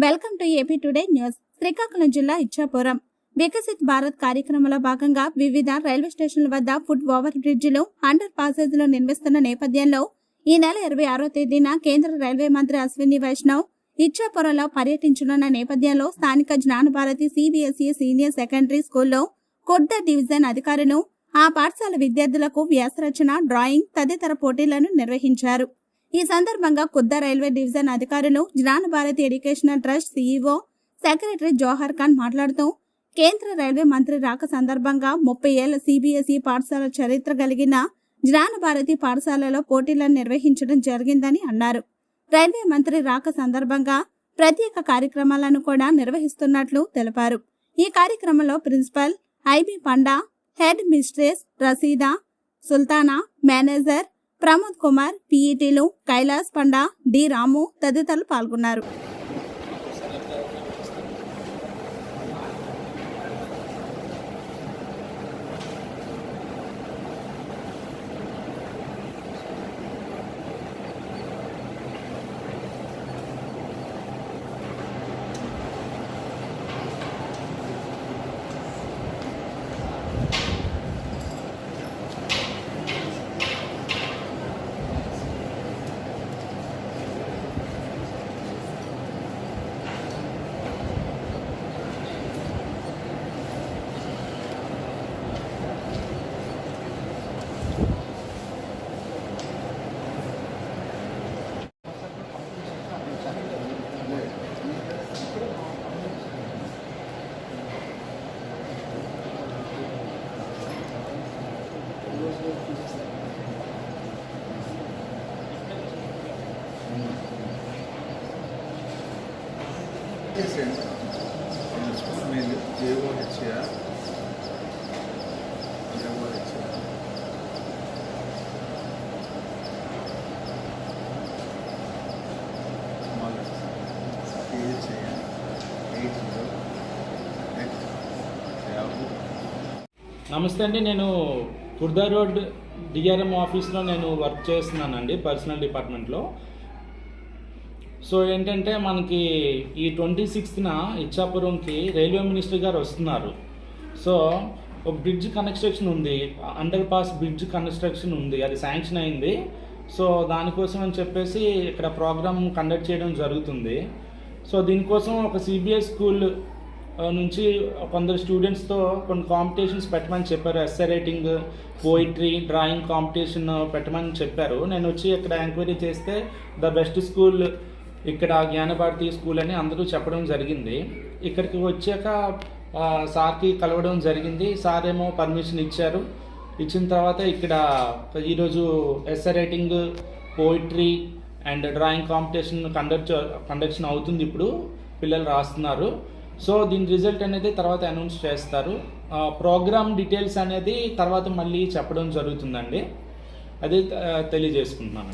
Welcome to AP today news. Srikakulam జిల్లా ఇచ్చాపురం వికసిత్ భారత్ కార్యక్రమంలో భాగంగా వివిధ రైల్వే స్టేషన్ల వద్ద ఫుట్ ఓవర్ బ్రిడ్జిలు, అండర్ పాసేజ్లు నిర్మిస్తున్న నేపథ్యంలో ఈ నెల 26వ తేదీన కేంద్ర రైల్వే మంత్రి అశ్విని వైష్ణవ్ ఇచ్చాపురంలో పర్యటించనున్న నేపథ్యంలో స్థానిక జ్ఞానభారతి సిబిఎస్ఈ సీనియర్ సెకండరీ స్కూల్లో కొత్త డివిజన్ అధికారులు ఆ పాఠశాల విద్యార్థులకు వ్యాసరచన, డ్రాయింగ్ తదితర పోటీలను నిర్వహించారు. ఈ సందర్భంగా కుద్దా రైల్వే డివిజన్ అధికారులు Gnanabharathi educational trust CEO secretary Johar Khan మాట్లాడుతూ, కేంద్ర రైల్వే మంత్రి రాక సందర్భంగా 30 ఏళ్ల సిబిఎస్ఈ పాఠశాల చరిత్ర కలిగిన జ్ఞానభారతి పాఠశాలలో పోటీలను నిర్వహించడం జరిగిందని అన్నారు. రైల్వే మంత్రి రాక సందర్భంగా ప్రత్యేక కార్యక్రమాలను కూడా నిర్వహిస్తున్నట్లు తెలిపారు. ఈ కార్యక్రమంలో principal IB Panda, headmistress Rasheeda, Sultana, manager Pramod Kumar, పిఈటీలు కైలాస్ పండా, డి రాము తదితరులు పాల్గొన్నారు. స్కూల్ మెయిల్ జేఓహెచ్ఆ నమస్తే అండి. నేను కుర్దా రోడ్ డిఆర్ఎం ఆఫీస్లో నేను వర్క్ చేస్తున్నానండి, పర్సనల్ డిపార్ట్మెంట్లో. సో ఏంటంటే మనకి ఈ 26న ఇచ్చాపురంకి రైల్వే మినిస్టర్ గారు వస్తున్నారు. సో ఒక బ్రిడ్జ్ కన్స్ట్రక్షన్ ఉంది, అండర్ పాస్ బ్రిడ్జ్ కన్స్ట్రక్షన్ ఉంది, అది శాంక్షన్ అయింది. సో దానికోసం అని చెప్పేసి ఇక్కడ ప్రోగ్రామ్ కండక్ట్ చేయడం జరుగుతుంది. సో దీనికోసం ఒక సిబిఎస్ స్కూల్ నుంచి కొందరు స్టూడెంట్స్తో కొన్ని కాంపిటీషన్స్ పెట్టమని చెప్పారు. Essay writing, poetry, drawing competition పెట్టమని చెప్పారు. నేను వచ్చి ఇక్కడ ఎంక్వైరీ చేస్తే ద బెస్ట్ స్కూల్ ఇక్కడ జ్ఞానభారతి స్కూల్ అని అందరూ చెప్పడం జరిగింది. ఇక్కడికి వచ్చాక సార్కి కలవడం జరిగింది. సార్ ఏమో పర్మిషన్ ఇచ్చారు. ఇచ్చిన తర్వాత ఇక్కడ ఈరోజు essay writing, poetry and drawing competition conduction అవుతుంది. ఇప్పుడు పిల్లలు రాస్తున్నారు. సో దీని రిజల్ట్ అనేది తర్వాత అనౌన్స్ చేస్తారు. ప్రోగ్రామ్ డీటెయిల్స్ అనేది తర్వాత మళ్ళీ చెప్పడం జరుగుతుందండి. అది తెలియజేసుకుంటున్నాను.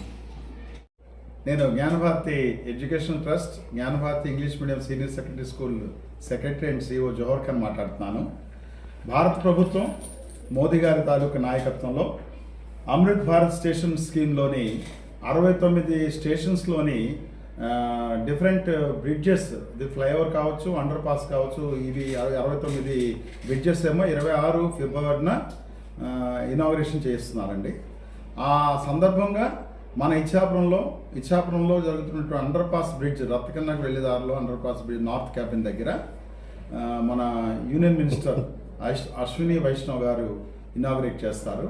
నేను Gnanabharathi education trust, Gnanabharathi English medium senior secondary school secretary and CEO Johar Khan మాట్లాడుతున్నాను. భారత ప్రభుత్వం మోదీ గారి తాలూకు నాయకత్వంలో అమృత్ భారత్ స్టేషన్ స్కీమ్లోని 69 స్టేషన్స్లోని డిఫరెంట్ బ్రిడ్జెస్, ఇది ఫ్లైఓవర్ కావచ్చు, అండర్ పాస్ కావచ్చు, ఇవి 69 బ్రిడ్జెస్ ఏమో 26 ఫిబ్రవరిన ఇనాగరేషన్ చేస్తున్నారండి. ఆ సందర్భంగా మన ఇచ్చాపురంలో జరుగుతున్నటువంటి అండర్ పాస్ బ్రిడ్జ్, రత్నకన్నకు వెళ్ళే దారిలో under pass bridge north cabin దగ్గర మన యూనియన్ మినిస్టర్ అశ్విని వైష్ణవ్ గారు ఇనాగరేట్ చేస్తారు.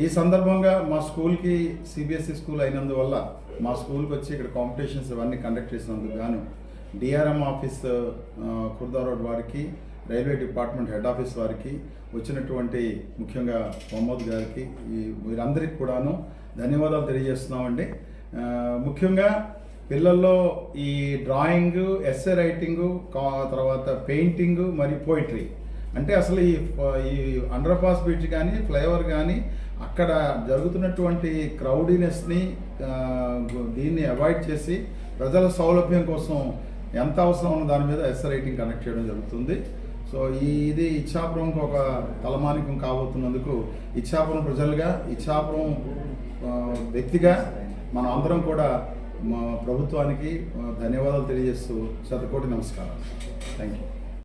ఈ సందర్భంగా మా స్కూల్కి సిబిఎస్ఈ స్కూల్ అయినందువల్ల మా స్కూల్కి వచ్చి ఇక్కడ కాంపిటీషన్స్ ఇవన్నీ కండక్ట్ చేసినందుకు గాను డిఆర్ఎం ఆఫీస్ కుర్దా రోడ్ వారికి, రైల్వే డిపార్ట్మెంట్ హెడ్ ఆఫీస్ వారికి, వచ్చినటువంటి ముఖ్యంగా ప్రమోద్ గారికి, వీరందరికీ కూడాను ధన్యవాదాలు తెలియజేస్తున్నామండి. ముఖ్యంగా పిల్లల్లో ఈ డ్రాయింగ్, ఎస్సే రైటింగు, తర్వాత పెయింటింగ్ మరియు పోయిటరీ, అంటే అసలు ఈ అండర్ పాస్ బ్రిడ్జ్ కానీ ఫ్లైఓవర్ కానీ అక్కడ జరుగుతున్నటువంటి క్రౌడీనెస్ని దీన్ని అవాయిడ్ చేసి ప్రజల సౌలభ్యం కోసం ఎంత అవసరం ఉన్న దాని మీద ఎస్సే రైటింగ్ కనెక్ట్ చేయడం జరుగుతుంది. సో ఇది ఇచ్చాపురంకి ఒక తలమానికం కాబోతున్నందుకు ఇచ్చాపురం ప్రజలుగా, ఇచ్చాపురం వ్యక్తిగా మనం అందరం కూడా మా ప్రభుత్వానికి ధన్యవాదాలు తెలియజేస్తూ శతకోటి నమస్కారం. Thank you.